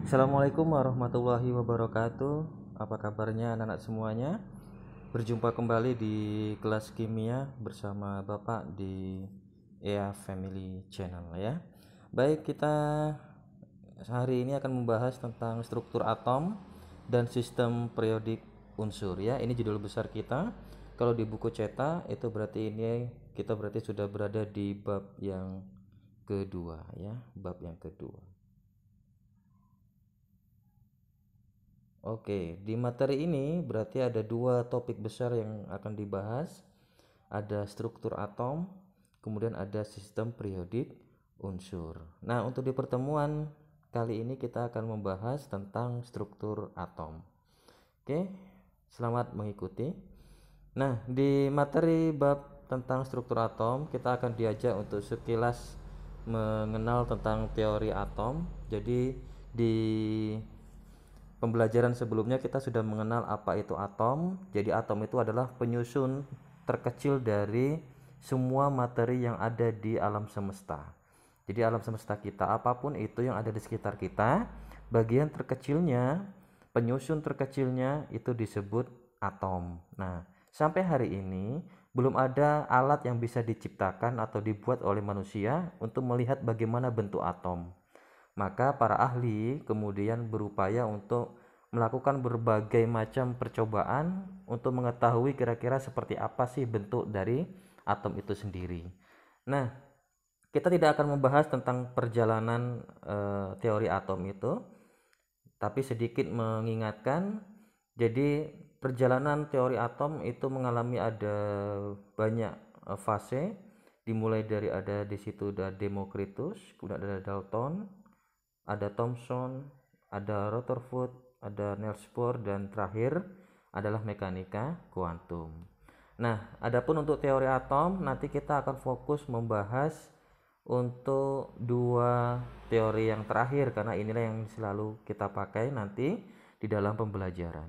Assalamualaikum warahmatullahi wabarakatuh. Apa kabarnya anak-anak semuanya? Berjumpa kembali di kelas kimia bersama Bapak di EA Family Channel ya. Baik, kita hari ini akan membahas tentang struktur atom dan sistem periodik unsur ya. Ini judul besar kita. Kalau di buku cetak itu berarti kita sudah berada di bab yang kedua ya, bab yang kedua. Oke, di materi ini berarti ada dua topik besar yang akan dibahas. Ada struktur atom, kemudian ada sistem periodik unsur. Nah, untuk di pertemuan kali ini kita akan membahas tentang struktur atom. Oke, selamat mengikuti. Nah, di materi bab tentang struktur atom, kita akan diajak untuk sekilas mengenal tentang teori atom. Jadi, di pembelajaran sebelumnya kita sudah mengenal apa itu atom. Jadi atom itu adalah penyusun terkecil dari semua materi yang ada di alam semesta. Jadi alam semesta kita, apapun itu yang ada di sekitar kita, bagian terkecilnya, penyusun terkecilnya itu disebut atom. Nah, sampai hari ini belum ada alat yang bisa diciptakan atau dibuat oleh manusia untuk melihat bagaimana bentuk atom. Maka para ahli kemudian berupaya untuk melakukan berbagai macam percobaan untuk mengetahui kira-kira seperti apa sih bentuk dari atom itu sendiri. Nah, kita tidak akan membahas tentang perjalanan teori atom itu, tapi sedikit mengingatkan. Jadi perjalanan teori atom itu mengalami ada banyak fase, dimulai dari ada di situ ada Democritus, kemudian ada Dalton, ada Thomson, ada Rutherford, ada Niels Bohr, dan terakhir adalah mekanika kuantum. Nah, adapun untuk teori atom nanti kita akan fokus membahas untuk dua teori yang terakhir karena inilah yang selalu kita pakai nanti di dalam pembelajaran.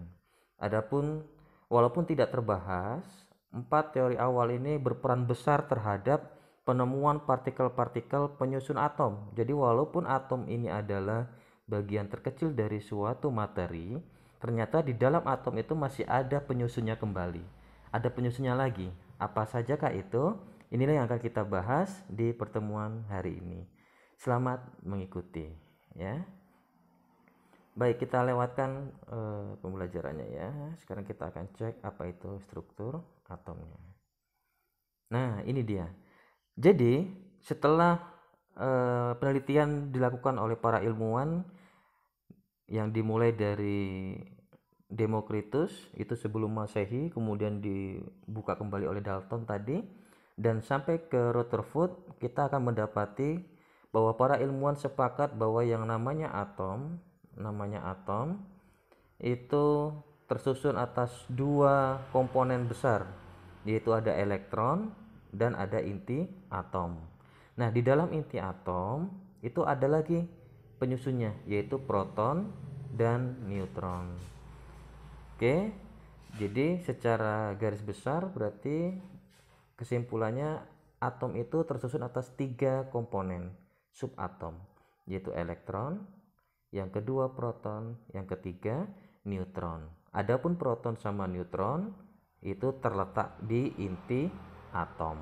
Adapun walaupun tidak terbahas, empat teori awal ini berperan besar terhadap penemuan partikel-partikel penyusun atom. Jadi walaupun atom ini adalah bagian terkecil dari suatu materi, ternyata di dalam atom itu masih ada penyusunnya kembali. Ada penyusunnya lagi. Apa sajakah itu? Inilah yang akan kita bahas di pertemuan hari ini. Selamat mengikuti ya. Baik, kita lewatkan pembelajarannya ya. Sekarang kita akan cek apa itu struktur atomnya. Nah, ini dia. Jadi, setelah penelitian dilakukan oleh para ilmuwan yang dimulai dari Democritus itu sebelum Masehi, kemudian dibuka kembali oleh Dalton tadi, dan sampai ke Rutherford, kita akan mendapati bahwa para ilmuwan sepakat bahwa yang namanya atom itu tersusun atas dua komponen besar, yaitu ada elektron dan ada inti atom. Nah, di dalam inti atom itu ada lagi penyusunnya, yaitu proton dan neutron. Oke, jadi secara garis besar berarti kesimpulannya atom itu tersusun atas tiga komponen subatom, yaitu elektron, yang kedua proton, yang ketiga neutron. Adapun proton sama neutron itu terletak di inti atom.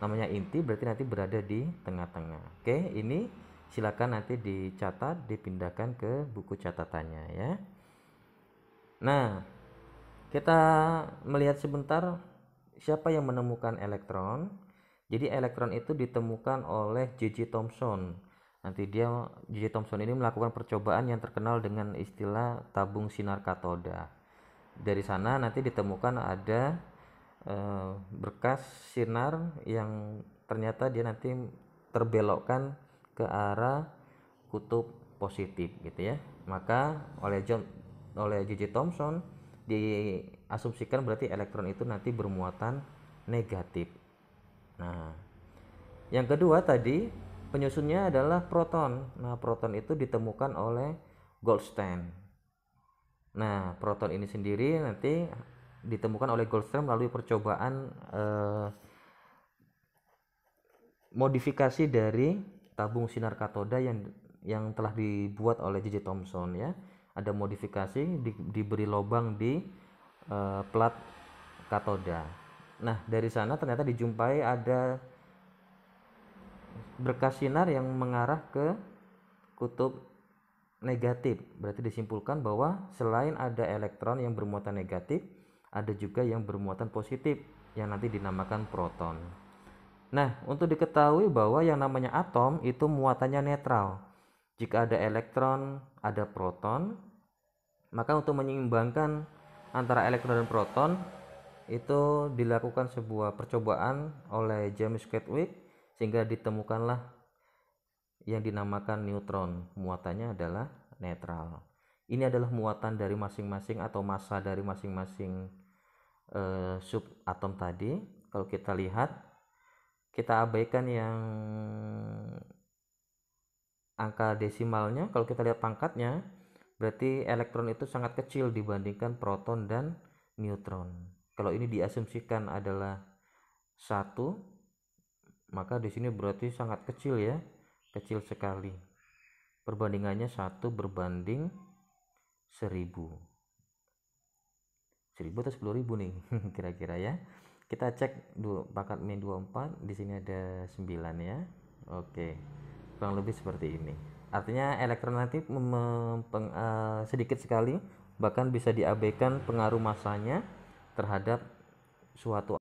Namanya inti berarti nanti berada di tengah-tengah. Oke, ini silakan nanti dicatat, dipindahkan ke buku catatannya ya. Nah, kita melihat sebentar siapa yang menemukan elektron. Jadi elektron itu ditemukan oleh J.J. Thomson. Nanti J.J. Thomson ini melakukan percobaan yang terkenal dengan istilah tabung sinar katoda. Dari sana nanti ditemukan ada berkas sinar yang ternyata dia nanti terbelokkan ke arah kutub positif gitu ya. Maka oleh J.J. Thomson diasumsikan berarti elektron itu nanti bermuatan negatif. Nah, yang kedua tadi penyusunnya adalah proton. Nah, proton itu ditemukan oleh Goldstein. Nah, proton ini sendiri nanti ditemukan oleh Goldstein melalui percobaan modifikasi dari tabung sinar katoda yang yang telah dibuat oleh J.J. Thomson ya. Ada modifikasi, diberi lubang di plat katoda. Nah, dari sana ternyata dijumpai ada berkas sinar yang mengarah ke kutub negatif. Berarti disimpulkan bahwa selain ada elektron yang bermuatan negatif, ada juga yang bermuatan positif yang nanti dinamakan proton. Nah, untuk diketahui bahwa yang namanya atom itu muatannya netral. Jika ada elektron, ada proton, maka untuk menyeimbangkan antara elektron dan proton itu dilakukan sebuah percobaan oleh James Chadwick sehingga ditemukanlah yang dinamakan neutron. Muatannya adalah netral. Ini adalah muatan dari masing-masing atau massa dari masing-masing subatom tadi. Kalau kita lihat, kita abaikan yang angka desimalnya. Kalau kita lihat pangkatnya, berarti elektron itu sangat kecil dibandingkan proton dan neutron. Kalau ini diasumsikan adalah 1, maka di sini berarti sangat kecil ya, kecil sekali. Perbandingannya 1 berbanding 1000. 1000 atau 10.000 nih kira-kira ya. Kita cek pangkat min 24, di sini ada 9 ya. Oke. Kurang lebih seperti ini. Artinya elektronegatif sedikit sekali, bahkan bisa diabaikan pengaruh massanya terhadap suatu